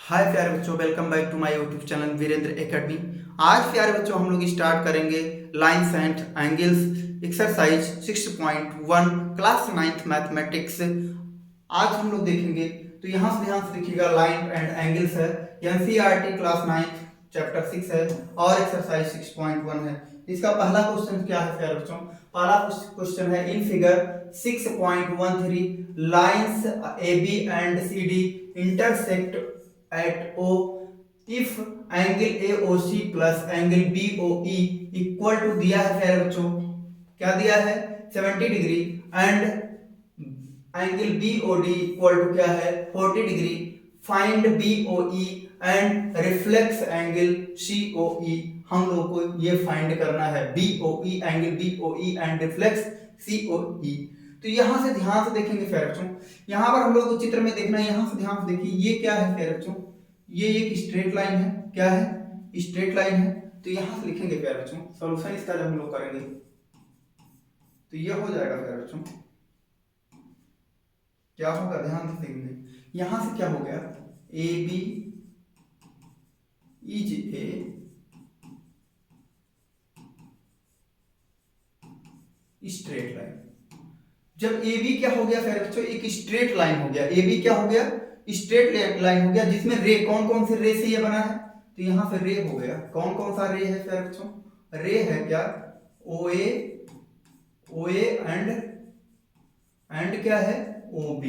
हाय प्यारे बच्चों, welcome back to my YouTube channel Virendra Academy. आज प्यारे बच्चों हम लोग स्टार्ट करेंगे lines and angles exercise 6.1 class 9th mathematics. आज हम लोग देखेंगे, तो यहाँ से ध्यान से देखिएगा, लाइन एंड एंगल्स है, एनसीईआरटी क्लास 9th चैप्टर 6 है और एक्सरसाइज 6.1 है। इसका पहला क्वेश्चन क्या है प्यारे बच्चों? पहला क्वेश्चन है, in figure 6.13 lines AB and CD intersect at O if angle AOC plus angle BOE equal to दिया है प्यारे बच्चों, क्या दिया है 70 degree and angle BOD equal to क्या है 40 degree. Find BOE and reflex angle COE। हम लोग को ये फाइंड करना है BOE angle BOE and reflex COE। तो यहां से ध्यान से देखेंगे प्यारे बच्चों, यहां पर हम लोग को चित्र में देखना है, यहां से ध्यान से देखिए, ये क्या है प्यारे बच्चों? ये एक स्ट्रेट लाइन है। क्या है? स्ट्रेट लाइन है। तो यहां से लिखेंगे प्यारे बच्चों, सॉल्यूशन इसका जब हम लोग करेंगे तो ये हो जाएगा प्यारे बच्चों, क्या होगा ध्यान से देखेंगे, यहां से क्या हो गया, AB is a straight line. जब AB क्या हो गया प्यारे बच्चों, एक स्ट्रेट लाइन हो गया। AB क्या हो गया? स्ट्रेट लाइन हो गया, जिसमें रे कौन कौन से रे से ये बना है, तो यहां से रे हो गया। कौन कौन सा रे है प्यारे बच्चों? रे है क्या, OA एंड क्या है, OB।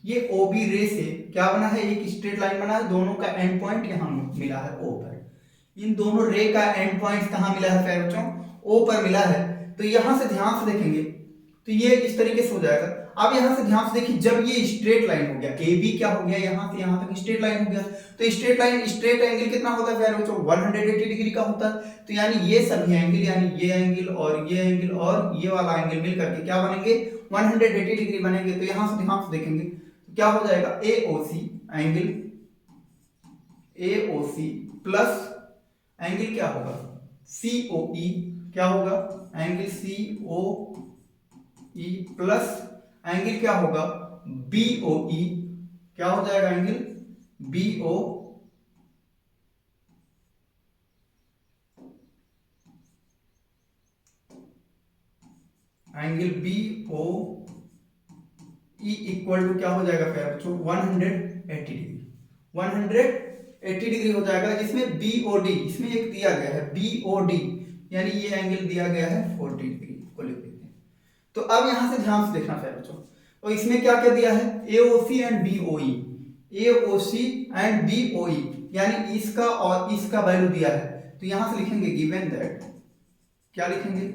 ये OB रे से क्या बना है, एक स्ट्रेट लाइन बना है, दोनों का एंड पॉइंट यहां मिला है O पर। इन दोनों रे का एंड पॉइंट कहां मिला है प्यारे बच्चों? O पर मिला है। तो यहां से ध्यान से देखेंगे तो ये इस तरीके से हो जाएगा। अब यहां से ध्यान से देखिए, जब ये स्ट्रेट लाइन हो गया, AB क्या हो गया, यहां से यहां तक स्ट्रेट लाइन हो गया, तो स्ट्रेट लाइन स्ट्रेट एंगल कितना होता है प्यारे बच्चों? 180 डिग्री का होता है। तो यानी ये सभी एंगल, यानी ये एंगल और ये एंगल और ये वाला एंगल मिल करके क्या बनेंगे, 180 डिग्री बनेंगे। तो यहां से ध्यान से देखेंगे तो क्या हो जाएगा, AOC angle AOC plus angle क्या होगा, COE। क्या होगा, एंगल COE प्लस एंगल क्या होगा, BOE। क्या हो जाएगा, angle BO angle BOE equal to क्या हो जाएगा प्यारे बच्चों, 180 डिग्री। 180 डिग्री हो जाएगा, जिसमें BOD इसमें एक दिया गया है, BOD यानी ये एंगल दिया गया है 40 डिग्री को लिख देते हैं। तो अब यहां से ध्यान से देखना प्यारे बच्चों, और इसमें क्या क्या दिया है, AOC and BOE। AOC and BOE यानी इसका और इसका वैल्यू दिया है। तो यहां से लिखेंगे गिवन दैट, क्या लिखेंगे,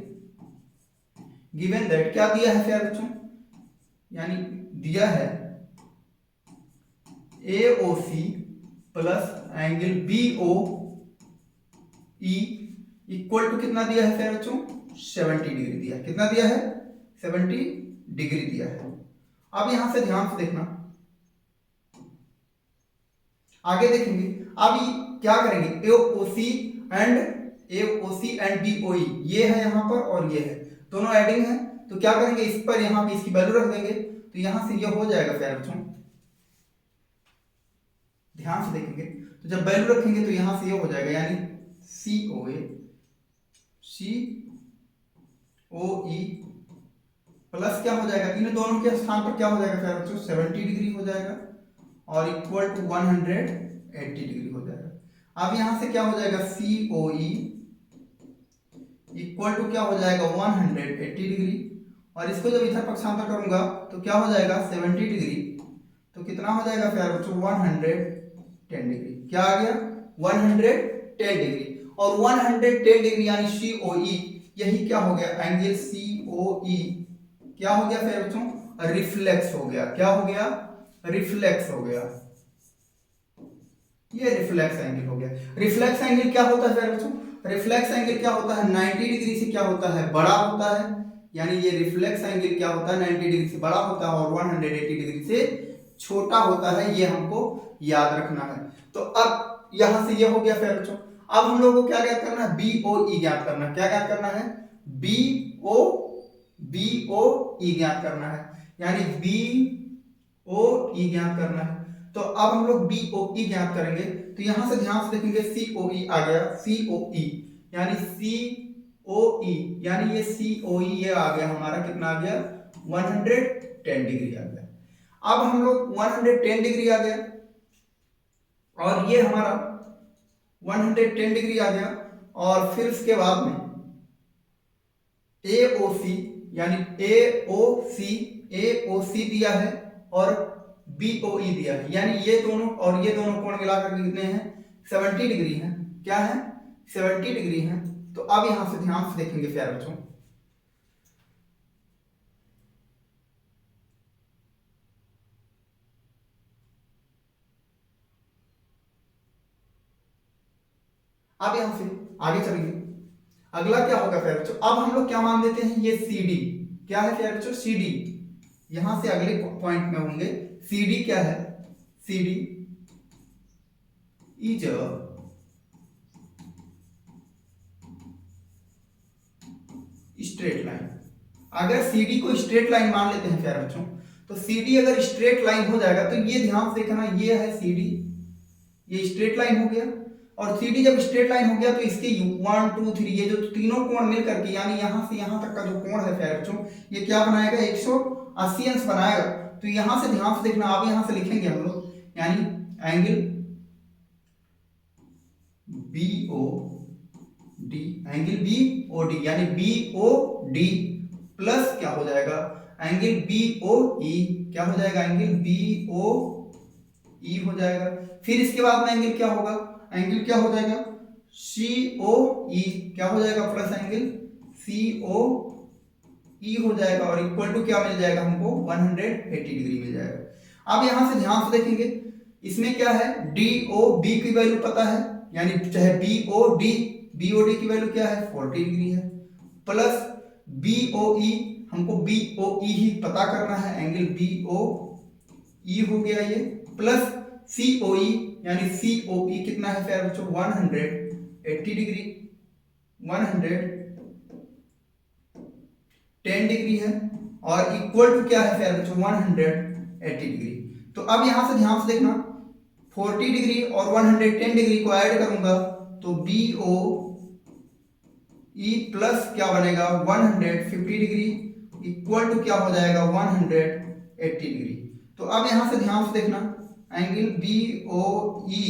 गिवन दैट क्या दिया है प्यारे बच्चों, यानी दिया है AOC plus angle BOE equal to कितना दिया है प्यारे बच्चों, 70 डिग्री दिया है। कितना दिया है, 70 डिग्री दिया है। अब यहां से ध्यान से देखना, आगे देखेंगे। अब क्या करेंगे, AOC एंड BOE ये है यहां पर और ये है, दोनों एडिंग है। तो क्या करेंगे, इस पर यहां पे इसकी वैल्यू रख देंगे, तो यहां से ये हो जाएगा प्यारे बच्चों। ध्यान से देखेंगे तो जब वैल्यू रखेंगे तो यहां से ये हो जाएगा, यानी COE प्लस क्या हो जाएगा, इन दोनों के स्थान पर क्या हो जाएगा प्यारे बच्चों, 70 डिग्री हो जाएगा और इक्वल टू 180 डिग्री हो जाएगा। अब यहां से क्या हो जाएगा, COE इक्वल टू क्या हो जाएगा, 180 डिग्री, और इसको जब इधर पक्षांतर करूंगा तो क्या हो जाएगा, 70 डिग्री। तो कितना हो जाएगा प्यारे बच्चों, 110 डिग्री। क्या आ गया, 110 डिग्री। और 110 डिग्री यानी COE, यही क्या हो गया, एंगल COE क्या हो गया प्यारे बच्चों, रिफ्लेक्स हो गया। क्या हो गया, रिफ्लेक्स हो गया। ये रिफ्लेक्स एंगल हो गया। रिफ्लेक्स एंगल क्या होता है प्यारे बच्चों, रिफ्लेक्स एंगल क्या होता है, 90 डिग्री से क्या होता है, बड़ा होता है। यानी ये रिफ्लेक्स एंगल क्या होता है, 90 डिग्री से बड़ा होता है और 180 डिग्री से छोटा होता है। ये हमको याद रखना है। तो अब यहां से ये हो गया प्यारे बच्चों। अब हम लोगों को क्या ज्ञात करना है, BOE ज्ञात करना है। क्या ज्ञात करना है, BOE ज्ञात करना है, यानी BOE ज्ञात करना है। तो अब हम लोग BOE ज्ञात करेंगे। तो यहां से ध्यान से देखेंगे COE आ गया, COE यानी COE यानी ये COE ये आ गया हमारा, कितना आ गया 110 डिग्री आ गया। अब हम लोग 110 डिग्री आ गया और ये हमारा 110 डिग्री आ गया, और फिर उसके बाद में AOC यानी AOC दिया है और BOE दिया है, यानी ये दोनों और ये दोनों कोण मिलाकर कितने हैं 70 डिग्री हैं। क्या है 70 डिग्री हैं। तो अब यहां से ध्यान से देखेंगे प्यारे बच्चों, अब यहां से आगे चलेंगे। अगला क्या होगा प्यारे बच्चों, अब हम लोग क्या मान देते हैं, ये CD क्या है प्यारे बच्चों, CD यहां से अगले पॉइंट में होंगे। CD क्या है, CD is a straight line. अगर CD को स्ट्रेट लाइन मान लेते हैं प्यारे बच्चों, तो CD अगर स्ट्रेट लाइन हो जाएगा तो ये ध्यान से देखना, ये है CD, ये स्ट्रेट लाइन हो गया। और CD जब स्ट्रेट लाइन हो गया तो इसके 1 2 3 ये जो तीनों कोण मिल करके यानी यहां से यहां तक का जो कोण है प्यारे बच्चों, ये क्या बनाएगा 180 अंश बनाएगा। तो यहां से ध्यान से देखना, आप यहां से लिखेंगे हम लोग, यानी एंगल BOD, एंगल BOD यानी BOD प्लस क्या हो जाएगा एंगल BOE, क्या हो जाएगा एंगल BOE हो जाएगा। फिर इसके बाद में एंगल क्या होगा, एंगल क्या हो जाएगा COE, क्या हो जाएगा प्लस एंगल COE हो जाएगा, और इक्वल टू क्या मिल जाएगा हमको 180 डिग्री मिल जाएगा। अब यहां से ध्यान से देखेंगे, इसमें क्या है DOB की वैल्यू पता है, यानी चाहे BOD की वैल्यू क्या है 40 डिग्री है, प्लस BOE हमको BOE ही पता करना है, एंगल BOE हो गया ये, प्लस COE यानी COE कितना है प्यारे बच्चों 180 डिग्री, 110 डिग्री है, और इक्वल टू क्या है प्यारे बच्चों 180 डिग्री। तो अब यहां से ध्यान से देखना, 40 डिग्री और 110 डिग्री को ऐड करूंगा तो BOE प्लस क्या बनेगा 150 डिग्री इक्वल टू क्या हो जाएगा 180 डिग्री। तो अब यहां से ध्यान से देखना, एंगल BOE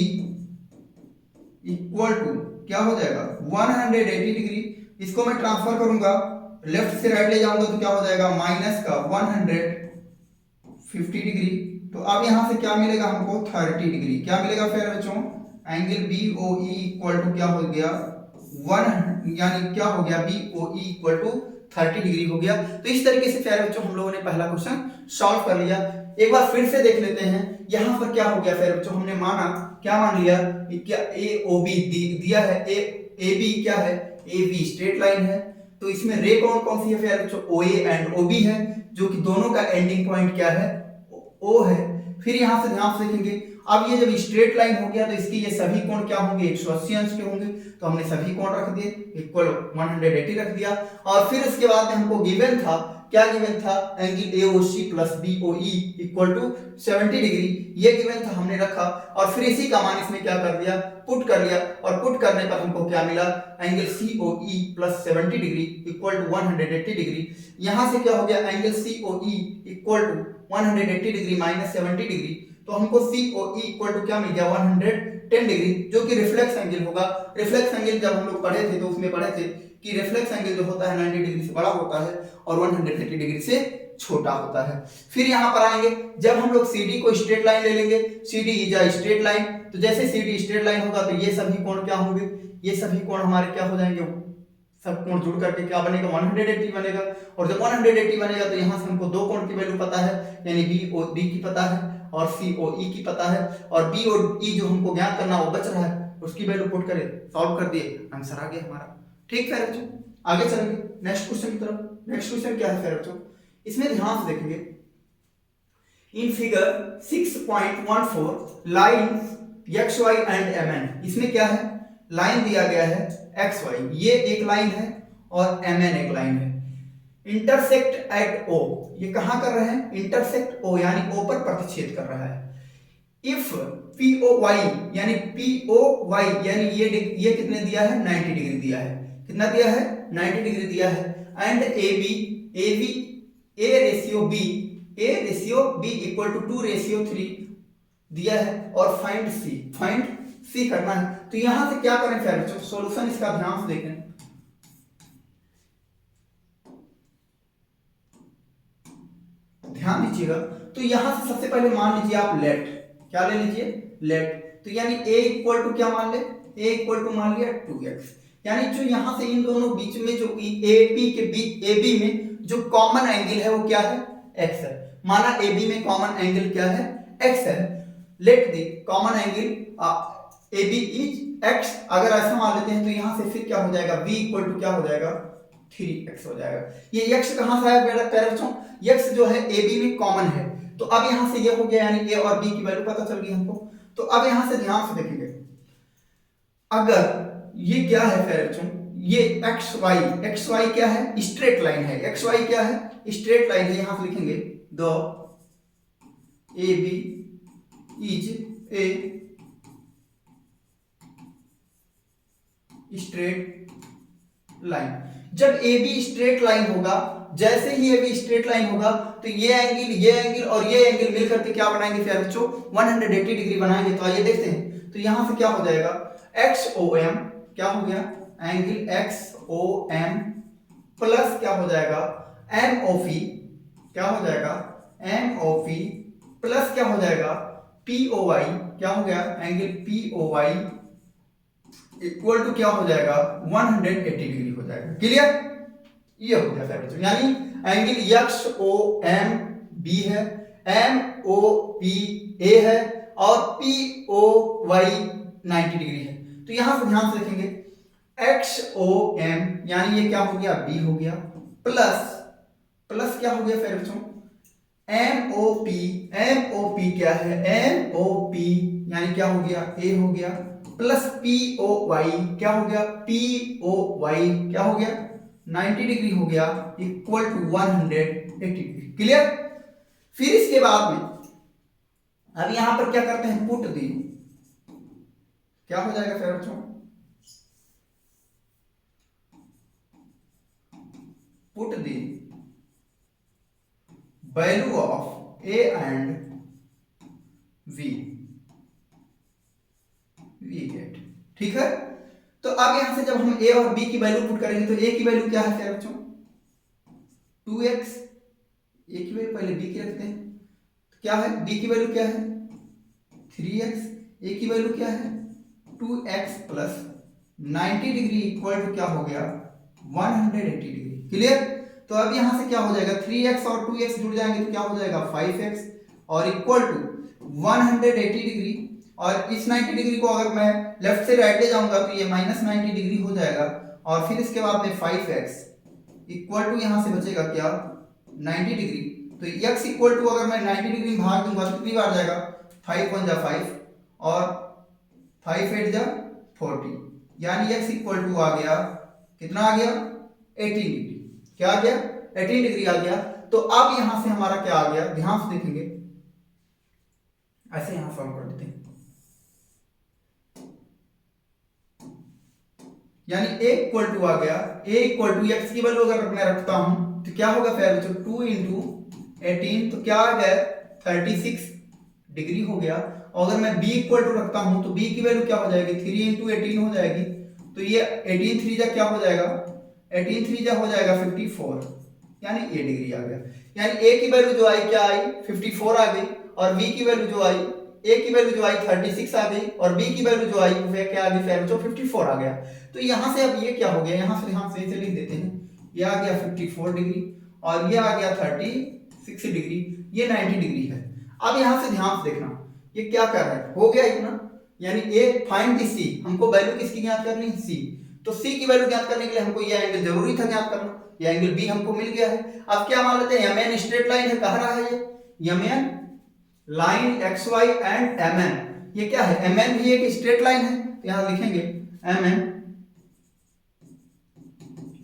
इक्वल टू क्या हो जाएगा 180 डिग्री। इसको मैं ट्रांसफर करूंगा, लेफ्ट से राइट ले जाऊंगा तो क्या हो जाएगा माइनस का 150 डिग्री। तो अब यहां से क्या मिलेगा हमको 30 डिग्री, क्या मिलेगा फिर बच्चों एंगल BOE इक्वल टू क्या हो गया 1, यानी क्या हो गया BOE इक्वल टू 30 डिग्री हो गया। तो इस तरीके से प्यारे बच्चों हम लोगों ने पहला क्वेश्चन सॉल्व कर लिया। एक बार फिर से देख लेते हैं, यहां पर क्या हो गया प्यारे बच्चों, हमने माना क्या मान लिया, क्या AOB दिया है, AB क्या है AB स्ट्रेट लाइन है, तो इसमें रे कौन कौन सी है प्यारे बच्चों OA एंड OB है, जो कि दोनों का एंडिंग पॉइंट क्या है O है। फिर यहां से ध्यान से देखेंगे, अब ये जब स्ट्रेट लाइन हो गया तो इसके ये सभी कोण क्या होंगे 180 अंश के होंगे, तो हमने सभी कोण रख दिए इक्वल 180 रख दिया। और फिर उसके बाद में हमको गिवन था, क्या गिवन था angle AOC plus BOE equal to 70 degree, ये गिवन था हमने रखा, और फिर इसी का मान इसमें क्या कर दिया पुट कर लिया, और पुट करने पर हमको क्या मिला angle COE plus 70 degree equal to 180 degree. यहां से क्या हो गया angle COE equal to 180 degree minus 70 degree, तो हमको COE इक्वल टू क्या मिल गया 110 डिग्री, जो कि रिफ्लेक्स एंगल होगा। रिफ्लेक्स एंगल जब हम लोग पढ़े थे तो उसमें पढ़े थे कि रिफ्लेक्स एंगल जो होता है 90 डिग्री से बड़ा होता है और 180 डिग्री से छोटा होता है। फिर यहां पर आएंगे, जब हम लोग CD को स्ट्रेट लाइन ले लेंगे, CD is a straight line, तो जैसे CD स्ट्रेट लाइन होगा तो ये सभी कोण क्या होंगे, ये सभी कोण हमारे क्या हो जाएंगे, सब कोण जुड़ करके क्या बनेगा 180 बनेगा। और जब 180 बनेगा तो यहां से हमको दो कोण की वैल्यू पता है, यानी BOB की पता है और COE की पता है, और BOE जो हमको ज्ञात करना वो बच रहा है, उसकी वैल्यू पुट करें, सॉल्व कर दिए, आंसर आ गया हमारा। ठीक है बच्चों, आगे चलेंगे नेक्स्ट क्वेश्चन की तरफ। नेक्स्ट क्वेश्चन क्या है फिर बच्चों, इसमें ध्यान से देखेंगे, in figure 6.14 lines XY and MN, इसमें क्या है लाइन दिया गया है XY, ये एक लाइन है और MN एक लाइन है, इंटरसेक्ट एट O, ये कहां कर रहे हैं इंटरसेक्ट O यानी O पर प्रतिच्छेद कर रहा है। इफ पी ओ वाई यानी ये कितने दिया है 90 डिग्री दिया है, कितना दिया है 90 डिग्री दिया है, and A ratio B equal to 2:3 दिया है, और फाइंड सी करना है। तो यहां से क्या करें फिर बच्चों, सॉल्यूशन इसका ध्यान से देखें। ध्यान दीजिएगा, तो यहां से सबसे पहले मान लीजिए आप लेट, क्या ले लीजिए लेट, तो यानी a इक्वल टू क्या मान ले, a इक्वल टू मान लिया 2x, यानी जो यहां से इन दोनों बीच में जो AB में जो कॉमन एंगल है वो क्या है x है। माना AB में कॉमन एंगल क्या है x है। Let the common angle AB is x, अगर ऐसा मान लेते हैं तो यहां से फिर क्या हो जाएगा b इक्वल टू क्या हो जाएगा 3x हो जाएगा। ये x कहां से आया मेरा बच्चों, x जो है AB में कॉमन है, तो अब यहां से ये हो गया, यानी a और b की वैल्यू पता चल गई हमको। तो अब यहां से ध्यान से देखेंगे, अगर ये क्या है फिर बच्चों, ये एक्स वाई क्या है स्ट्रेट लाइन है, एक्स वाई क्या है स्ट्रेट लाइन है। यहां से लिखेंगे the A B is a straight line. जब ए बी स्ट्रेट लाइन होगा, जैसे ही ए बी स्ट्रेट लाइन होगा, तो ये एंगल और ये एंगल मिलकर के क्या बनाएंगे फिर बच्चों 180 डिग्री बनाएंगे। तो आइए देखते हैं, तो यहां से क्या हो जाएगा XOM क्या हो गया एंगल XOM प्लस क्या हो जाएगा MOP क्या हो जाएगा MOP प्लस क्या हो जाएगा POY क्या हो गया एंगल POY इक्वल टू क्या हो जाएगा 180 डिग्री हो जाएगा। क्लियर, ये हो गया बच्चों, यानी एंगल XOMB है, MOP A है और POY 90 डिग्री है। तो यहां से ध्यान से देखेंगे XOM यानी ये क्या हो गया B हो गया, प्लस क्या हो गया फिर बच्चों MOP क्या है MOP यानी क्या हो गया A हो गया, प्लस POY क्या हो गया POY क्या हो गया 90 डिग्री हो गया इक्वल टू 180 डिग्री। क्लियर, फिर इसके बाद में अब यहां पर क्या करते हैं पुट दी, क्या हो जाएगा फिर बच्चों put the value of A and V get. ठीक है, तो अब यहां से जब हम A और B की वैल्यू पुट करेंगे, तो A की वैल्यू क्या है फिर बच्चों 2x, A की वैल्यू पहले B की रखते हैं, तो क्या है B की वैल्यू क्या है 3x, A की वैल्यू क्या है 2x plus 90 degree equal to क्या हो गया 180 डिग्री। क्लियर, तो अब यहां से क्या हो जाएगा 3x और 2x जुड़ जाएंगे तो क्या हो जाएगा 5x और इक्वल टू 180 डिग्री, और इस 90 डिग्री को अगर मैं लेफ्ट से राइट ले जाऊंगा तो ये -90 डिग्री हो जाएगा, और फिर इसके बाद में 5x इक्वल टू यहां से बचेगा क्या 90 डिग्री, तो x इक्वल टू अगर मैं 90 डिग्री में भाग दूंगा तो कितनी बार जाएगा 5 1 जा 5 और 5 8 जा 40, यानी x इक्वल टू आ गया कितना आ गया 18 डिग्री। क्या आ गया 18 डिग्री आ गया। तो अब यहां से हमारा क्या आ गया, ध्यान से देखेंगे, ऐसे यहां सॉल्व कर देते हैं, यानी a इक्वल टू आ गया a इक्वल टू x की वैल्यू अगर मैं रखता हूं तो क्या होगा फिर बच्चों 2 इंटू 18 तो क्या आ गया 36 डिग्री हो गया, और अगर मैं b इक्वल टू रखता हूं तो b की वैल्यू क्या हो जाएगी 3 इंटू 18 हो जाएगी, तो ये 18 3 जा क्या हो जाएगा 18 3 जा हो जाएगा 54, यानी a डिग्री आ गया, यानी a की वैल्यू जो आई क्या आई 54 आ गई, और b की वैल्यू जो आई a की वैल्यू जो आई 36 आ गई, और b की वैल्यू जो आई वो क्या आ गई फिर बच्चों 54 आ गया। तो यहां से अब ये क्या हो गया, यहां से इसे लिख देते हैं, ये आ गया 54 डिग्री और ये आ गया 36 डिग्री, ये 90 डिग्री है। अब यहां से ध्यान से देखना ये क्या कर रहा है, हो गया इतना, यानी ए फाइंड दी सी, हमको वैल्यू किसकी ज्ञात करनी है सी, तो सी की वैल्यू ज्ञात करने के लिए हमको ये एंगल जरूरी था ज्ञात करना, ये एंगल बी हमको मिल गया है। अब क्या मान लेते हैं mn स्ट्रेट लाइन है, कह रहा है ये mn line xy and mn, ये क्या है mn भी एक स्ट्रेट लाइन है, तो यहां लिखेंगे mn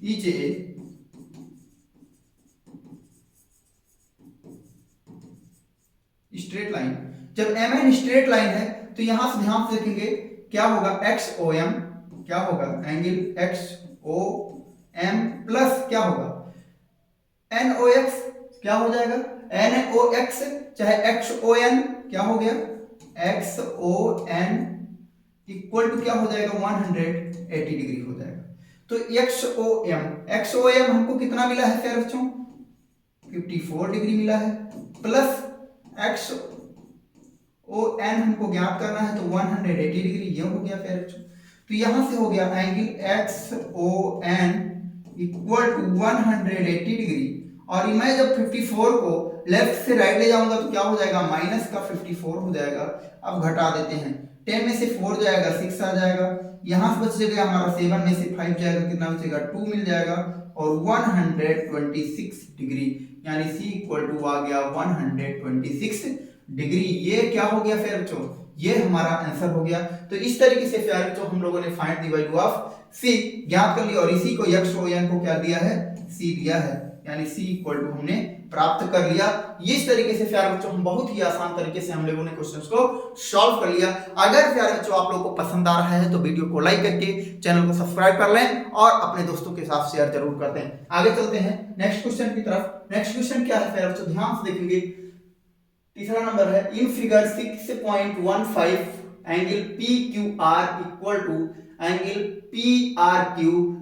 is a straight line, जब MN स्ट्रेट लाइन है तो यहां से ध्यान से देखेंगे क्या होगा, XOM क्या होगा, एंगल XOM प्लस क्या होगा NOX क्या हो जाएगा, NOX चाहे XON क्या हो गया, XON इक्वल टू क्या हो जाएगा 180 डिग्री हो जाएगा। तो XOM हमको कितना मिला है प्यारे बच्चों, 54 डिग्री मिला है, प्लस XON हमको ज्ञात करना है तो 180 डिग्री, ये हो गया प्यारे बच्चों। तो यहां से हो गया angle XON equal to 180 degree, और मैं जब 54 को लेफ्ट से राइट ले जाऊंगा तो क्या हो जाएगा, माइनस का 54 हो जाएगा। अब घटा देते हैं, 10 में से 4 जाएगा 6 आ जाएगा, यहां से बचेगा हमारा 7 में से 5 जाएगा, कितना बचेगा 2 मिल जाएगा, और 126 डिग्री यानी C इक्वल टू आ गया 126 डिग्री। ये क्या हो गया प्यारे बच्चों, ये हमारा आंसर हो गया। तो इस तरीके से प्यारे बच्चों हम लोगों ने find the value of C ज्ञात कर लिया, और इसी को XON को क्या दिया है, C दिया है, यानी C इक्वल टू हमने प्राप्त कर लिया। इस तरीके से प्यारे बच्चों हम बहुत ही आसान तरीके से हम लोगों ने क्वेश्चंस को सॉल्व कर लिया। अगर प्यारे बच्चों आप लोगों को पसंद आ रहा है तो वीडियो को लाइक करके चैनल को सब्सक्राइब कर लें और अपने दोस्तों के साथ शेयर जरूर कर दें। आगे चलते हैं नेक्स्ट क्वेश्चन की तरफ। नेक्स्ट क्वेश्चन क्या है प्यारे बच्चों, ध्यान से देखेंगे। तीसरा नंबर है, in figure 6.15 angle PQR equal to angle PRQ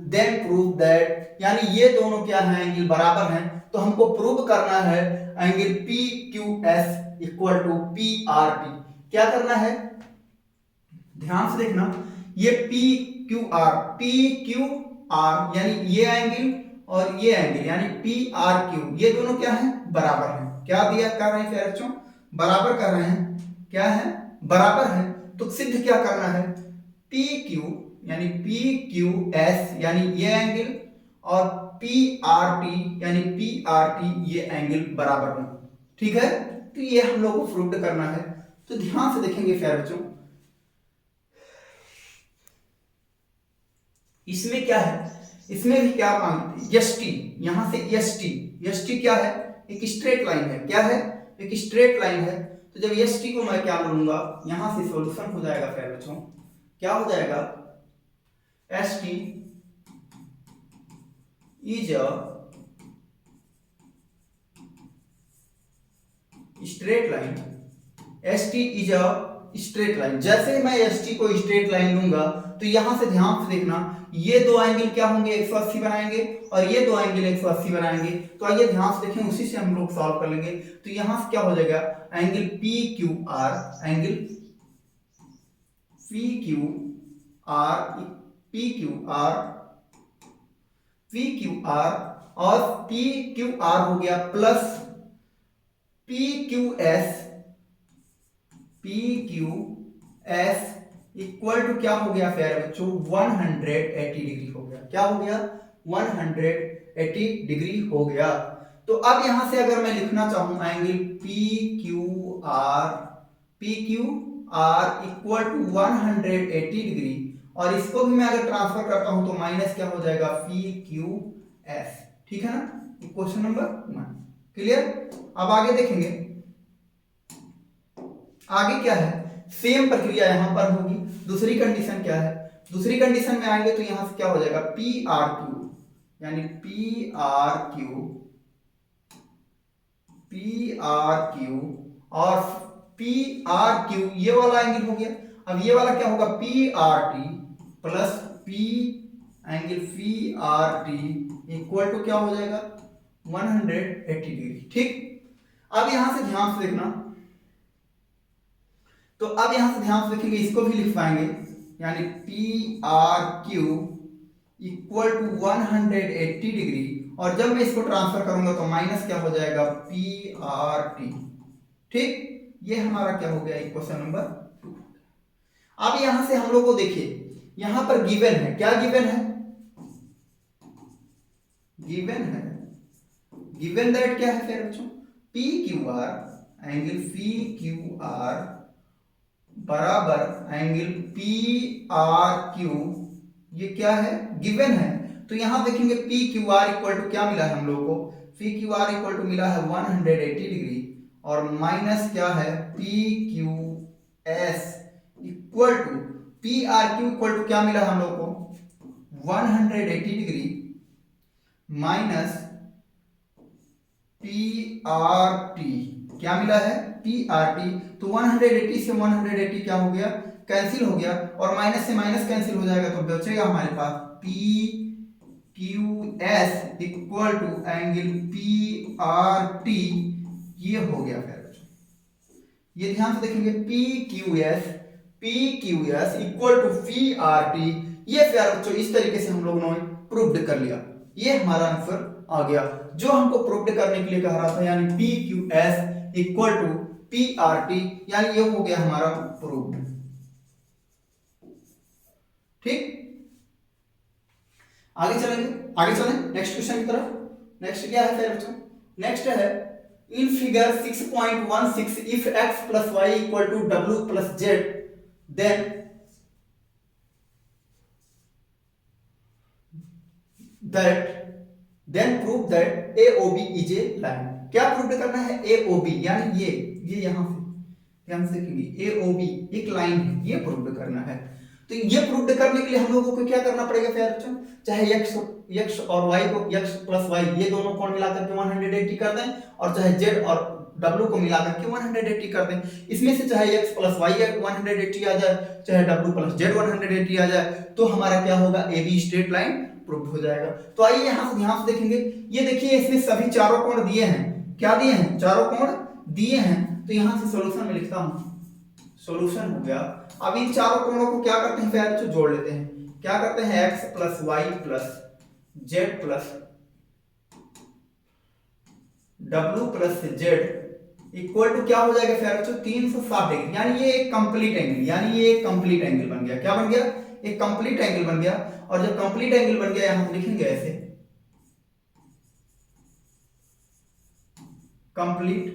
then prove that, यानी ये दोनों क्या है, एंगल बराबर हैं, तो हमको प्रूव करना है angle PQS equal to PRT। क्या करना है, ध्यान से देखना, ये PQR यानी ये एंगल और ये एंगल यानी PRQ, ये दोनों क्या है, बराबर हैं। क्या दिया कर रहे हैं प्यारे बच्चों, बराबर कर रहे हैं, क्या है, बराबर है। तो सिद्ध क्या करना है, PQ यानी PQS यानी ये एंगल और PRT यानी PRT ये एंगल बराबर है, ठीक है। तो ये हम लोग को प्रूव करना है। तो ध्यान से देखेंगे प्यारे बच्चों, इसमें क्या है, इसमें भी क्या मांगते हैं, ST, यहां से ST क्या है, एक स्ट्रेट लाइन है, क्या है, एक स्ट्रेट लाइन है। तो जब ST को मैं क्या लूंगा, यहां से सॉल्यूशन हो जाएगा प्यारे बच्चों, क्या हो जाएगा, ST is a straight line, ST is a straight line. जैसे मैं ST को स्ट्रेट लाइन लूंगा तो यहां से ध्यान से देखना, ये दो एंगल क्या होंगे, 180 बनाएंगे, और ये दो एंगल 180 बनाएंगे। तो आइए ध्यान से देखें, उसी से हम लोग सॉल्व कर लेंगे। तो यहां से क्या हो जाएगा, एंगल PQR और PQR हो गया प्लस PQS इक्वल टू क्या हो गया प्यारे बच्चों, 180 डिग्री हो गया। क्या हो गया, 180 डिग्री हो गया। तो अब यहां से अगर मैं लिखना चाहूं angle PQR equal to 180 degree, और इसको भी मैं अगर ट्रांसफर करता हूं तो माइनस क्या हो जाएगा, PQS, ठीक है ना। Question number 1 clear. अब आगे देखेंगे, आगे क्या है, सेम प्रक्रिया यहां पर होगी। दूसरी कंडीशन क्या है, दूसरी कंडीशन में आएंगे तो यहां से क्या हो जाएगा, PRQ यानी PRQ और PRQ ये वाला एंगल हो गया। अब ये वाला क्या होगा, PRT plus angle PRT equal to क्या हो जाएगा, 180 डिग्री, ठीक। अब यहां से ध्यान से देखना, तो अब यहां से ध्यान से देखेंगे, इसको भी लिख पाएंगे, यानी PRQ इक्वल टू 180 डिग्री, और जब मैं इसको ट्रांसफर करूंगा तो माइनस क्या हो जाएगा, PRT, ठीक। ये हमारा क्या हो गया, क्वेश्चन नंबर 2। अब यहां से हम लोग को देखिए, यहां पर गिवन है, क्या गिवन है, गिवन दैट क्या है फिर बच्चों, PQR एंगल PQR बराबर एंगल PRQ, ये क्या है, गिवन है। तो यहां देखेंगे PQR इक्वल टू क्या मिला है हम लोग को, PQR इक्वल टू मिला है 180 डिग्री, और माइनस क्या है P Q S equal to P R Q equal to क्या मिला हम लोग को 180 degree minus P R T, क्या मिला है पी आर टी। तो 180 से 180 क्या हो गया कैंसिल हो गया, और माइनस से माइनस कैंसिल हो जाएगा तो बचेगा हमारे पास P Q S equal to angle P R T, ये हो गया। फिर ये ध्यान से देखेंगे P Q S equal to P R T, ये प्यारे बच्चों इस तरीके से हम लोगों ने प्रूव्ड कर लिया। ये हमारा आंसर आ गया जो हमको प्रूव्ड करने के लिए कह रहा था, यानी P Q S equal to P R T, यानी ये हो गया हमारा प्रूव्ड। ठीक, आगे चलें नेक्स्ट क्वेश्चन की तरफ। नेक्स्ट क्या है फिर बच्चों, नेक्स्ट है in figure 6.16 if x plus y equal to w plus z then prove that AOB is a line। क्या प्रूव करना है AOB, यानी ये यहां से ध्यान से देखेंगे AOB एक लाइन है, ये प्रूव करना है। तो ये प्रूव करने के लिए हम लोगों को क्या करना पड़ेगा फिर बच्चों, चाहे x और y को x प्लस y ये दोनों कोण मिलाकर के 180 कर दें, और चाहे z और w को मिलाकर के 180 कर दें। इसमें से चाहे x प्लस y 180 आ जाए, चाहे w प्लस z 180 आ जाए, तो हमारा क्या होगा AB स्ट्रेट लाइन प्रूव हो जाएगा। तो आइए यहां से ध्यान से देखेंगे, ये देखिए इसमें सभी चारों कोण दिए हैं, क्या दिए हैं चारों कोण दिए हैं। तो यहां से सॉल्यूशन में लिखता हूं, सॉल्यूशन हो गया। अब इन चारों कोणों को क्या करते हैं फिर जोड़ लेते हैं, क्या करते हैं x plus y plus z plus w plus z equal to क्या हो जाएगा फिर बच्चों 360 डिग्री, यानी ये एक कंप्लीट एंगल, यानी ये एक कंप्लीट एंगल बन गया। क्या बन गया, एक कंप्लीट एंगल बन गया। और जब कंप्लीट एंगल बन गया हम लिखेंगे ऐसे कंप्लीट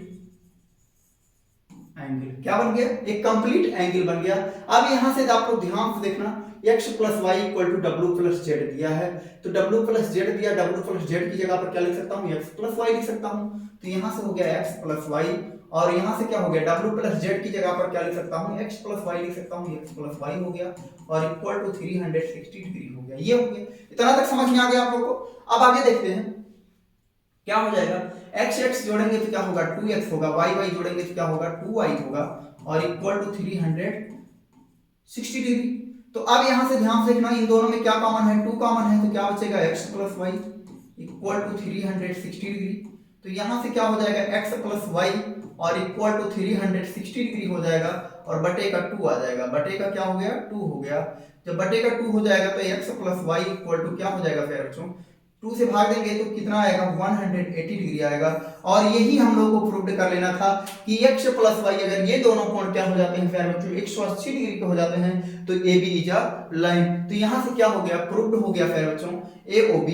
एंगल, क्या बन गया एक कंप्लीट एंगल बन गया। अब यहां से आप लोग ध्यान से देखना x plus Y equal to W plus Z दिया है, तो डब्ल्यू प्लस जेड दिया, डब्ल्यू प्लस जेड की जगह पर क्या लिख सकता हूं x प्लस वाई लिख सकता हूं। तो यहां से हो गया x प्लस वाई, और यहां से क्या हो गया डब्ल्यू प्लस जेड की जगह पर क्या लिख सकता हूं x प्लस वाई लिख सकता हूं, x प्लस वाई हो गया और इक्वल टू 360 डिग्री हो गया। ये हो गया, इतना तक समझ में आ गया आप लोगों को। अब आगे देखते हैं क्या हो जाएगा, x x जोड़ेंगे तो क्या होगा 2x होगा, y y जोड़ेंगे तो क्या होगा 2y होगा, और इक्वल टू 360 डिग्री। तो अब यहां से ध्यान से देखना इन दोनों में क्या कॉमन है 2 कॉमन है, तो क्या बचेगा x plus Y equal to 360 degree. तो यहां से क्या हो जाएगा x प्लस वाई और इक्वल टू 360 डिग्री हो जाएगा, और बटे का 2 आ जाएगा, बटे का क्या हो गया 2 हो गया। जब बटे का 2 हो जाएगा तो x plus Y equal to क्या हो जाएगा फिर बच्चों 2 से भाग देंगे तो कितना आएगा 180 डिग्री आएगा। और यही हम लोगों को प्रूव कर लेना था कि x प्लस वाई अगर ये दोनों कोण क्या हो जाते हैं फिर बच्चों 180 डिग्री के हो जाते हैं, तो AB इज अ लाइन। तो यहां से क्या हो गया प्रूव्ड हो गया फिर बच्चों AOB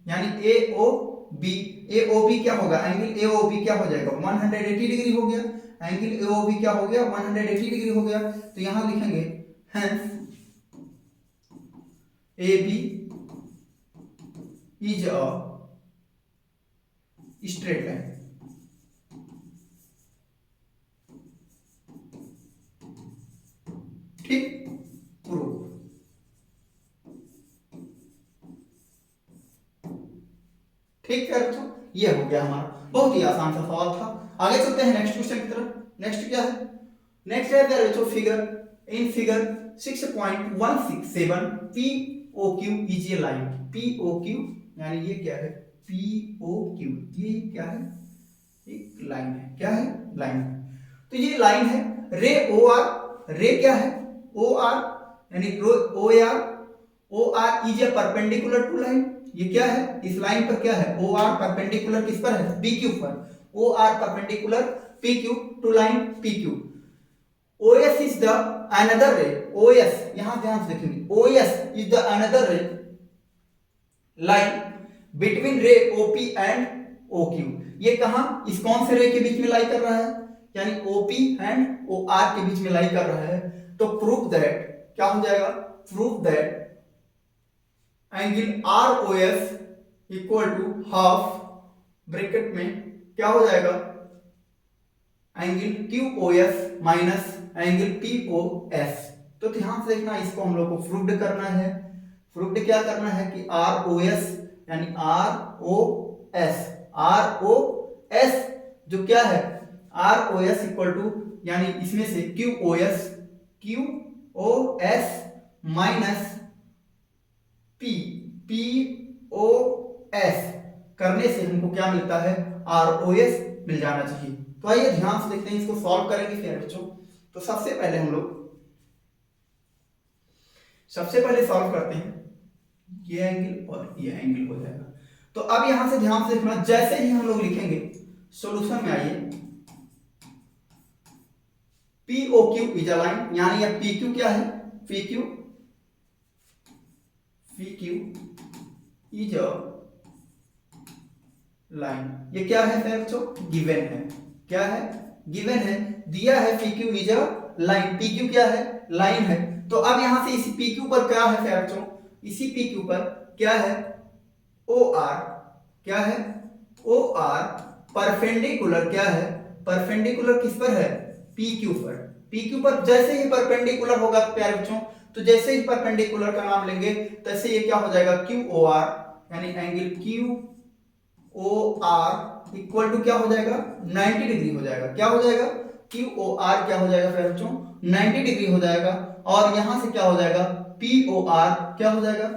यानी AOB क्या होगा, एंगल AOB क्या हो जाएगा 180 डिग्री हो गया, एंगल AOB क्या हो गया 180 डिग्री हो गया। तो यहां लिखेंगे hence AB is a straight line। ठीक, प्रूव। ठीक है बच्चों, ये हो गया हमारा बहुत ही आसान सा सवाल था। आगे चलते हैं नेक्स्ट क्वेश्चन की तरफ। नेक्स्ट क्या है, नेक्स्ट है बच्चों figure in figure 6.167 POQ is a line. POQ यानी ये क्या है POQ, ये क्या है एक लाइन है, क्या है लाइन है। तो ये लाइन है रे OR, रे क्या है OR यानी OR is a perpendicular to line. ये क्या है इस लाइन पर क्या है OR परपेंडिकुलर किस पर है PQ पर, OR perpendicular PQ to line PQ। OS is the another ray, OS यहां ध्यान से देखेंगे OS is the another ray line between ray OP and OQ। ये कहां इस कौन से रे के बीच में लाई कर रहा है, यानी OP and OR के बीच में लाई कर रहा है। तो प्रूव दैट क्या हो जाएगा, prove that angle ROS equal to half bracket में क्या हो जाएगा, angle QoS minus angle POS। तो ध्यान से देखना, इसको हम लोग को प्रूव्ड करना है। प्रूव्ड क्या करना है कि ROS यानी ROS जो क्या है, ROS इक्वल टू यानी इसमें से QoS माइनस POS करने से हमको क्या मिलता है, ROS मिल जाना चाहिए। तो आइए ध्यान से देखते हैं, इसको सॉल्व करेंगे फिर बच्चों। तो सबसे पहले सॉल्व करते हैं, ये एंगल और ये एंगल हो जाएगा। तो अब यहां से ध्यान से देखना, जैसे ही हम लोग लिखेंगे सॉल्यूशन में आइए, POQ इज अ लाइन, यानी ये PQ क्या है, PQ इज अ लाइन। ये क्या है बच्चों, गिवन है। क्या है, गिवन है, दिया है PQ is a line. PQ क्या है, लाइन है। तो अब यहां से इसी PQ पर क्या है बच्चों, इसी PQ पर क्या है, OR। क्या है, OR परपेंडिकुलर। क्या है, परपेंडिकुलर किस पर है, PQ पर। PQ पर जैसे ही परपेंडिकुलर होगा प्यारे बच्चों, तो जैसे ही परपेंडिकुलर का नाम लेंगे तैसे ये क्या हो जाएगा, QOR यानी एंगल QOR इक्वल टू क्या हो जाएगा, 90 डिग्री हो जाएगा। क्या हो जाएगा, QOR क्या हो जाएगा फिर बच्चों, 90 डिग्री हो जाएगा। और यहां से क्या हो जाएगा, POR क्या हो जाएगा,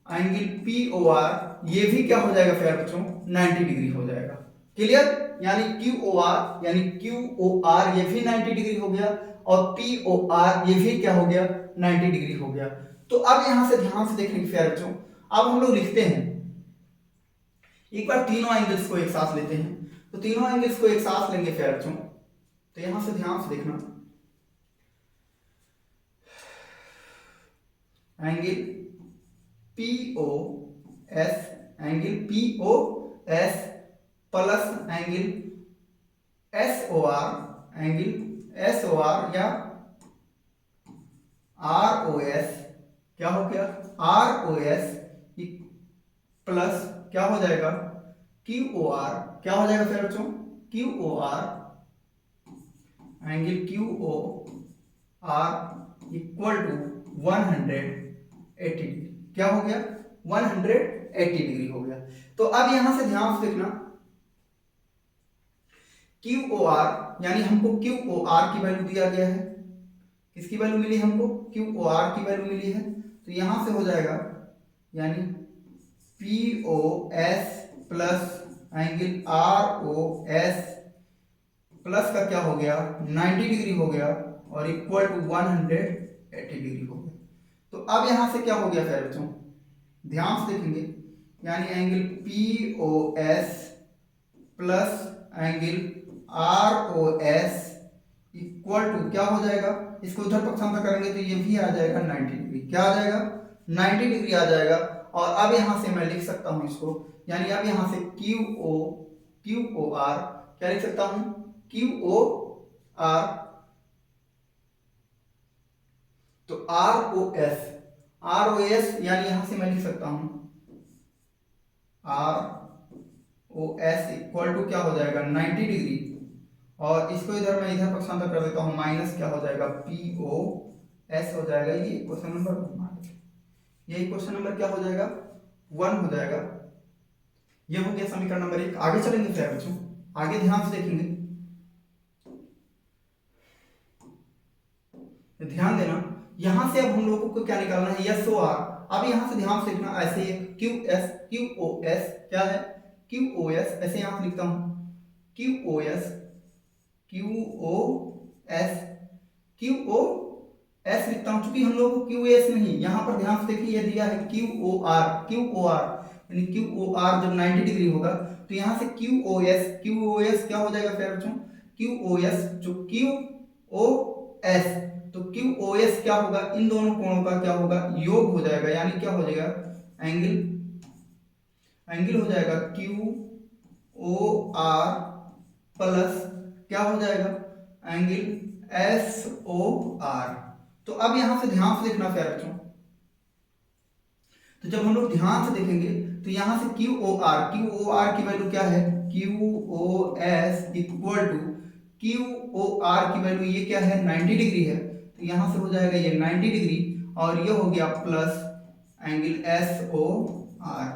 एंगल POR ये भी क्या हो जाएगा फिर बच्चों, 90 डिग्री हो जाएगा। क्लियर, यानी QOR ये भी 90 डिग्री हो गया और POR ये भी क्या हो गया, 90 डिग्री हो गया। तो अब यहां से ध्यान से देखने फिर बच्चों, अब हम लोग लिखते हैं, एक बार तीनों एंगल्स को एक साथ लेते हैं। तो तीनों एंगल्स को एक साथ लेंगे फिर बच्चों, तो यहां से ध्यान से देखना, angle POS plus angle SOR या ROS क्या हो गया, ROS प्लस क्या हो जाएगा, QOR क्या हो जाएगा फिर बच्चों, QOR angle QOR equal to 180 degree. क्या हो गया, 180 डिग्री हो गया। तो अब यहां से ध्यान से देखना, QOR यानी हमको QOR की वैल्यू दिया गया है। किसकी वैल्यू मिली हमको, QOR की वैल्यू मिली है। तो यहां से हो जाएगा यानी POS plus angle ROS plus का क्या हो गया, 90 डिग्री हो गया और इक्वल टू 180 डिग्री हो गया। तो अब यहां से क्या हो गया फिर बच्चों, ध्यान से देखेंगे, यानी angle POS plus angle ROS equal to क्या हो जाएगा, इसको उधर पक्षांतर करेंगे तो ये भी आ जाएगा 90 डिग्री। क्या आ जाएगा, 90 डिग्री आ जाएगा। और अब यहां से मैं लिख सकता हूं इसको, यानी अब यहां से QOR क्या लिख सकता हूं, QOR तो ROS यानी यहां से मैं लिख सकता हूं ROS इक्वल टू क्या हो जाएगा, 90 डिग्री। और इसको इधर मैं इधर पक्षांतर कर देता हूं, माइनस क्या हो जाएगा, POS हो जाएगा। ये क्वेश्चन नंबर, ये क्वेश्चन नंबर क्या हो जाएगा, 1 हो जाएगा। ये हो गया समीकरण नंबर 1। आगे चलेंगे फिर बच्चों, आगे ध्यान से देखेंगे, ध्यान देना, यहां से अब हम लोगों को क्या निकालना है, SOR। अब यहां से ध्यान से देखना, ऐसे QOS क्या है, QOS ऐसे यहां से लिखता हूं, QOS लिखता हूं, क्योंकि हम लोग को QoS नहीं, यहां पर ध्यान से देखिए, ये दिया है QOR यानी QOR जब 90 डिग्री होगा तो यहां से QoS क्या हो जाएगा फिर बच्चों, QoS जो QoS, तो QoS क्या होगा, इन दोनों कोणों का क्या होगा, योग हो जाएगा। यानी क्या हो जाएगा, एंगल हो जाएगा QOR प्लस क्या हो जाएगा, एंगल SOR। तो अब यहां से ध्यान से देखना प्यारे बच्चों, तो जब हम लोग ध्यान से देखेंगे तो यहाँ से क्यू ओ आर की वैल्यू क्या है, Q O S equal to Q O R की वैल्यू ये क्या है 90 डिग्री है, तो यहाँ से हो जाएगा ये 90 डिग्री और ये हो गया plus angle S O R.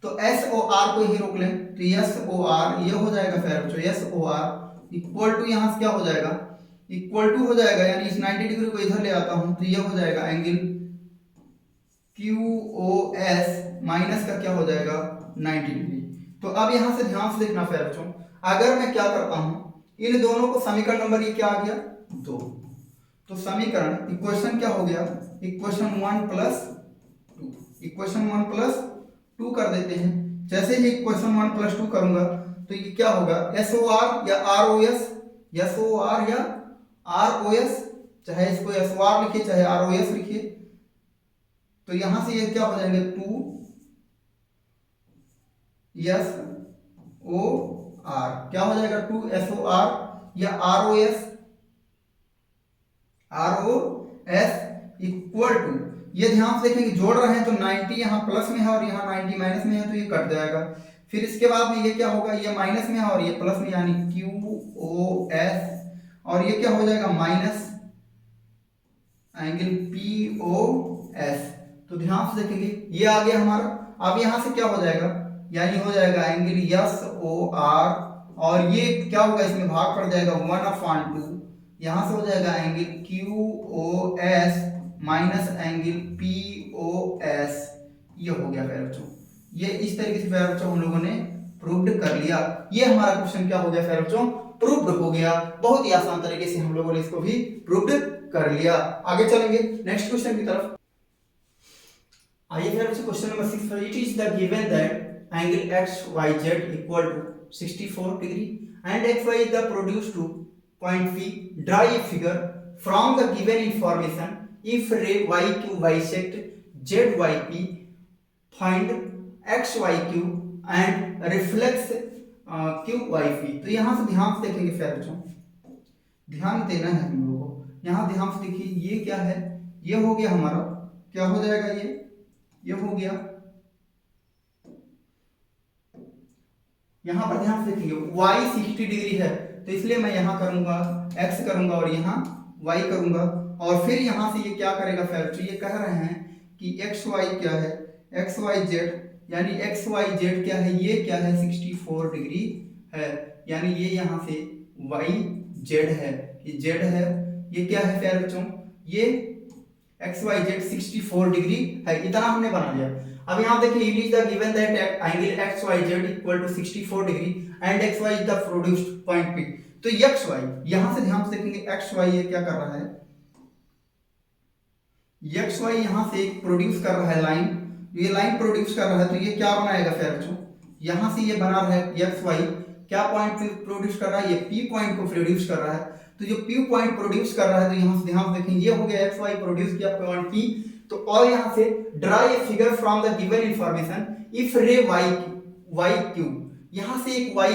तो एस ओ आर को ही रोक लें, तो एस ओ आर ये हो जाएगा फिर बच्चों S O R equal to यहाँ से क्या हो जाएगा, इक्वल टू हो जाएगा, यानी इस 90 डिग्री को इधर ले आता हूं तो ये हो जाएगा angle Q O S minus का क्या हो जाएगा 90 डिग्री। तो अब यहां से ध्यान से देखना फिर बच्चों, अगर मैं क्या करता हूं इन दोनों को समीकरण नंबर ये क्या आ गया 2, तो समीकरण इक्वेशन क्या हो गया, इक्वेशन 1 प्लस 2, इक्वेशन 1 प्लस 2 कर देते हैं। जैसे ही इक्वेशन 1 प्लस 2 करूंगा तो ये क्या होगा एस ओ आर या R O S, S O R या आर ओ एस, चाहे इसको एस ओ आर लिखिए चाहे आर ओ एस लिखिए, तो यहां से ये क्या हो जाएंगे 2 एस ओ आर, क्या हो जाएगा 2 एस ओ आर या R O S, R O S equal to, ये ध्यान से देखेंगे जोड़ रहे हैं तो 90 यहाँ प्लस में है और यहाँ 90 माइनस में है तो ये कट जाएगा। फिर इसके बाद में ये क्या होगा, ये माइनस में है और ये प्लस में, यानी क्यू ओ एस और ये क्या हो जाएगा minus angle P O S. तो ध्यान से देखेंगे ये आ गया हमारा। अब यहां से क्या हो जाएगा, यानी हो जाएगा एंगल एस ओ आर और ये क्या होगा इसमें भाग पड़ जाएगा 1/2, यहां से हो जाएगा angle Q O S minus angle P O S, ये हो गया फिर बच्चों। ये इस तरीके से फिर बच्चों हम लोगों ने प्रूव्ड कर लिया। ये हमारा क्वेश्चन क्या हो गया फिर बच्चों, प्रूव्ड हो गया। बहुत ही आसान तरीके से हम लोगों ने इसको भी प्रूव्ड कर लिया। आगे चलेंगे नेक्स्ट क्वेश्चन की तरफ। आइए फिर बच्चों क्वेश्चन नंबर 6 पर, it is the given that angle X Y Z equal to 64 degree and X Y is the produce to point P, draw a figure from the given information if ray Y Q bisect Z Y P, find X Y Q and reflex Q Y P. तो यहां से ध्यान से देखेंगे फिर बच्चों, ध्यान देना है हम लोगों को, यहां ध्यान से देखिए ये क्या है, ये हो गया हमारा क्या हो जाएगा, ये हो गया, यहां पर ध्यान से देखिए y 60 डिग्री है तो इसलिए मैं यहां करूंगा x करूंगा और यहां y करूंगा, और फिर यहां से ये क्या करेगा फिर, तो ये कह रहे हैं कि एक्स वाई क्या है, एक्स वाई जेड, यानी एक्स वाई जेड क्या है, ये क्या है 64 डिग्री है, यानी ये यहाँ से वाई जेड है, ये जेड है, ये क्या है फिर बच्चों, ये एक्स वाई जेड 64 डिग्री है, इतना हमने बना लिया। अब यहाँ देखिए it is the given that angle X Y Z equal to 64 degree and X Y is the produced point P. तो एक्स वाई यहां से ध्यान से देखेंगे एक्स वाई ये क्या कर रहा है, एक्स वाई यहां से प्रोड्यूस कर रहा है लाइन, ये लाइन प्रोड्यूस कर रहा है, तो ये क्या बनाएगा फिर बच्चों, यहां से ये बना रहा है एक्स वाई क्या पॉइंट प्रोड्यूस कर रहा है, ये पी पॉइंट को प्रोड्यूस कर रहा है, तो जो पी पॉइंट प्रोड्यूस कर रहा है तो यहां से ध्यान से देखें ये हो गया एक्स वाई प्रोड्यूस किया पॉइंट पी। तो और यहां से draw a figure from the given information if ray Y Q, यहां से एक वाई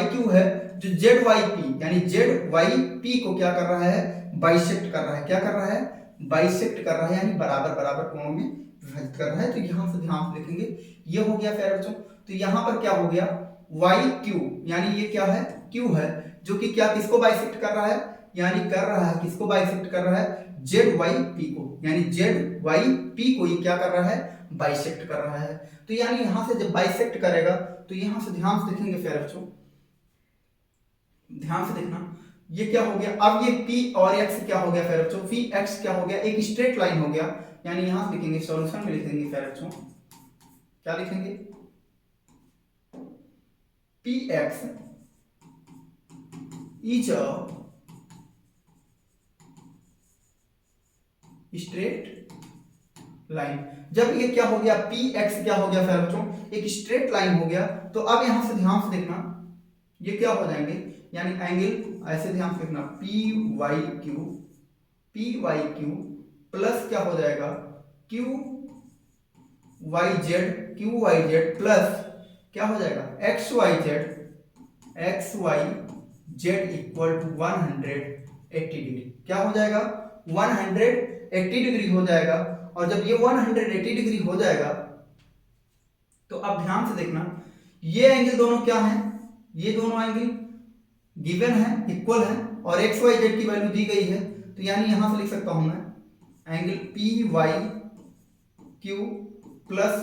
क्यू है जो जेड वाई पी, यानी जेड वाई पी को क्या कर रहा है, बाइसेक्ट कर रहा है, क्या कर रहा है, बाइसेक्ट कर रहा है, यानी बराबर बराबर कोणों में विभाजित कर रहा है। तो यहां से ध्यान से देखेंगे ये हो गया फिर बच्चों, तो यहां पर क्या हो गया वाई क्यू, यानी ये क्या है क्यू है जो कि क्या किसको बाइसेक्ट कर रहा है, यानी कर रहा है किसको बाइसेक्ट कर रहा है, जेड वाई पी को, यानी जेड वाई पी को ये क्या कर रहा है, बाइसेक्ट कर रहा है। तो यानी यहां से जब बाइसेक्ट करेगा तो यहां से ध्यान से देखेंगे फिर बच्चों, ध्यान से देखना ये क्या हो गया, अब ये P और X क्या हो गया फिर बच्चों, P X क्या हो गया, एक स्ट्रेट लाइन हो गया, यानी यहां से लिखेंगे सॉल्यूशन में लिखेंगे फिर बच्चों क्या लिखेंगे, Px is a straight line. जब ये क्या हो गया Px क्या हो गया फिर बच्चों, एक स्ट्रेट लाइन हो गया, तो अब यहां से ध्यान से देखना ये क्या हो जाएंगे, यानी एंगल ऐसे ध्यान से देखना पी वाई क्यू प्लस क्या हो जाएगा क्यू वाई जेड प्लस क्या हो जाएगा X Y Z equal to 180 degree, क्या हो जाएगा 180 डिग्री हो जाएगा। और जब ये 180 डिग्री हो जाएगा तो अब ध्यान से देखना, ये एंगल दोनों क्या है, ये दोनों एंगल गिवन है, इक्वल है और एक्स वाई जेड की वैल्यू दी गई है। तो यानी यहां से लिख सकता हूं मैं angle P Y Q plus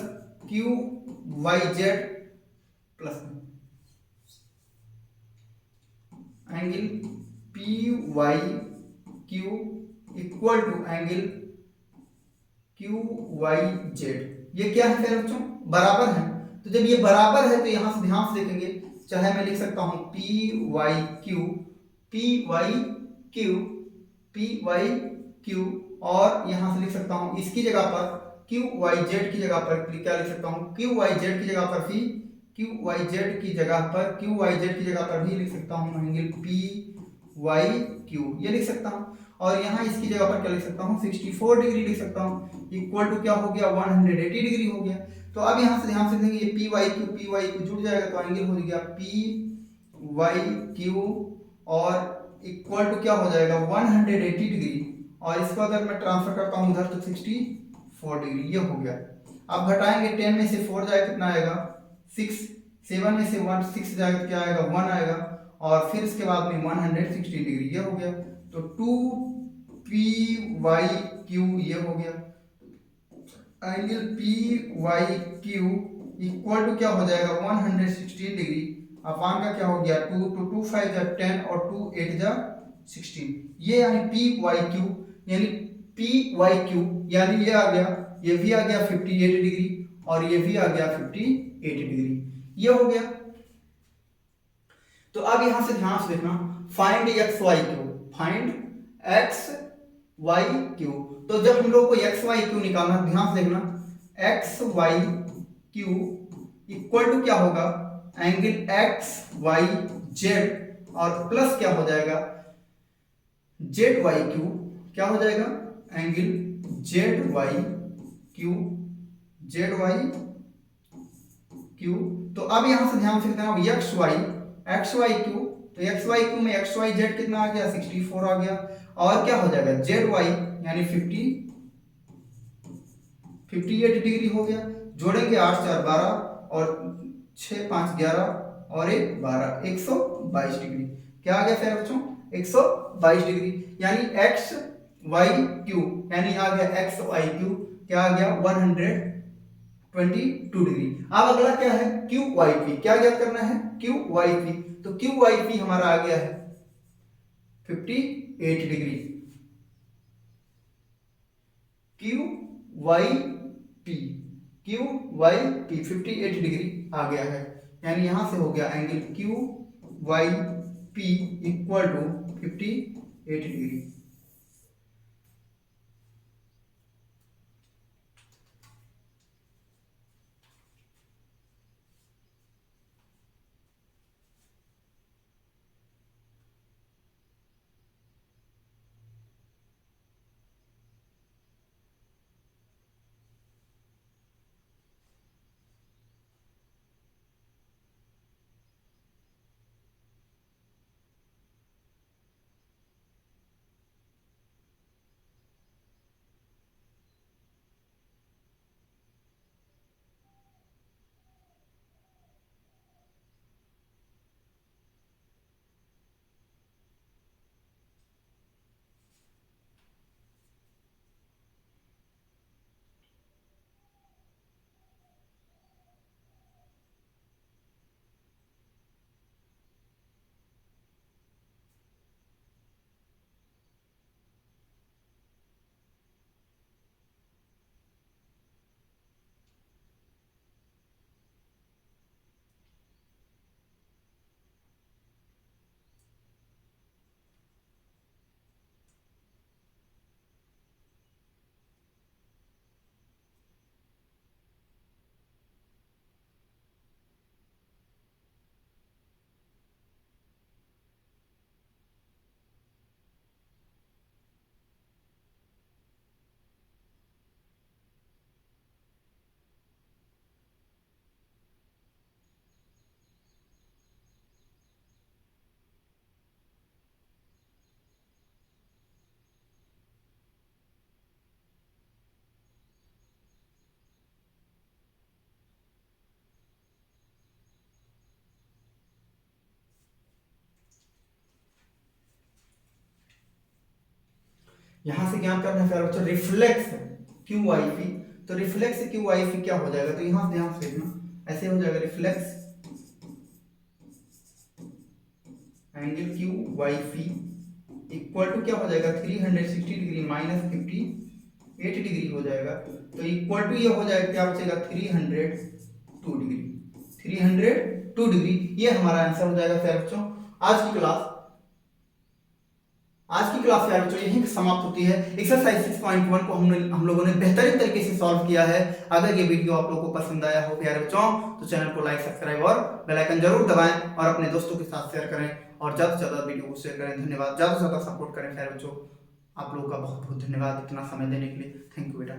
Q Y Z plus angle P Y Q equal to angle Q Y Z. ये क्या है फिर बच्चों, बराबर है। तो जब ये बराबर है तो यहां से ध्यान से देखेंगे, चाहे मैं लिख सकता हूं P Y Q P Y Q P Y Q, और यहां से लिख सकता हूं इसकी जगह पर क्यू वाई जेड की जगह पर क्या लिख सकता हूं, क्यू वाई जेड की जगह पर भी क्यू वाई जेड की जगह पर क्यू वाई जेड की जगह पर भी लिख सकता हूं एंगल पी वाई क्यू, ये लिख सकता हूं। और यहाँ इसकी जगह पर क्या लिख सकता हूँ 64 डिग्री लिख सकता हूँ, इक्वल टू क्या हो गया 180 डिग्री हो गया। तो अब यहाँ से ध्यान से देखेंगे, ये पी वाई क्यू जुड़ जाएगा तो एंगल हो गया पी वाई क्यू और इक्वल टू क्या हो जाएगा 180 डिग्री, और इसको अगर मैं ट्रांसफर करता हूँ उधर तो 64 डिग्री, ये हो गया। अब घटाएंगे 10 में से 4 जाएगा कितना आएगा 6, 7 में से 1 6 जाएगा तो क्या आएगा 1 आएगा, और फिर इसके बाद में 160 डिग्री, ये हो गया। तो 2 पी वाई क्यू ये हो गया, angle P Y Q equal to क्या हो जाएगा 116 डिग्री, अपान का क्या हो गया 2 तो 2 5 जा 10 और 2 8 जा 16, ये यानी पी वाई क्यू यानी पी वाई क्यू यानी ये आ गया, ये भी आ गया 58 डिग्री और ये भी आ गया 58 डिग्री, ये हो गया। तो अब यहां से ध्यान से देखना, find X Y Q, find X Y Q. तो जब हम लोग को एक्स वाई क्यू निकालना, ध्यान से देखना, X Y Q equal to क्या होगा एंगल एक्स वाई जेड और प्लस क्या हो जाएगा जेड वाई क्यू, क्या हो जाएगा angle Z Y Q Z Y Q. तो अब यहां से ध्यान से देखना एक्स वाई क्यू, तो एक्स वाई क्यू में एक्स वाई जेड कितना आ गया 64 आ गया, और क्या हो जाएगा जेड वाई यानी 58 डिग्री हो गया। जोड़ेंगे 8 4 12 और 6 5 11 और 1 12 122 डिग्री, क्या आ गया फिर बच्चों 122 डिग्री, यानी एक्स वाई क्यू यानी आ गया एक्स वाई क्यू क्या आ गया 122 डिग्री। अब अगला क्या है क्यू वाई पी, क्या ज्ञात करना है क्यू वाई पी, तो क्यू वाई पी हमारा आ गया है 58 degree, Q Y P Q Y P 58 degree आ गया है, यानी यहां से हो गया angle Q Y P equal to 58 degree. यहां से ज्ञात करना है प्यारे बच्चों रिफ्लेक्स क्यू आई पी। तो रिफ्लेक्स क्यू आई पी क्या हो जाएगा, तो यहां ध्यान से देखना, ऐसे हो जाएगा reflex angle Q Y P equal to क्या हो जाएगा 360 डिग्री माइनस 58 डिग्री हो जाएगा। तो इक्वल टू ये हो जाएगा क्या बचेगा 302 डिग्री, 302 डिग्री। ये हमारा आंसर हो जाएगा प्यारे बच्चों। आज की क्लास प्यारे बच्चों यहीं समाप्त होती है। एक्सरसाइज 6.1 को हम लोगों ने बेहतरीन तरीके से सॉल्व किया है। अगर ये वीडियो आप लोगों को पसंद आया हो प्यारे बच्चों तो चैनल को लाइक सब्सक्राइब और बेल आइकन जरूर दबाएं और अपने दोस्तों के साथ शेयर करें और ज्यादा से ज्यादा वीडियो को शेयर करें। धन्यवाद, ज्यादा से ज्यादा सपोर्ट करें प्यारे बच्चों। आप लोगों का बहुत बहुत धन्यवाद इतना समय देने के लिए। थैंक यू बेटा।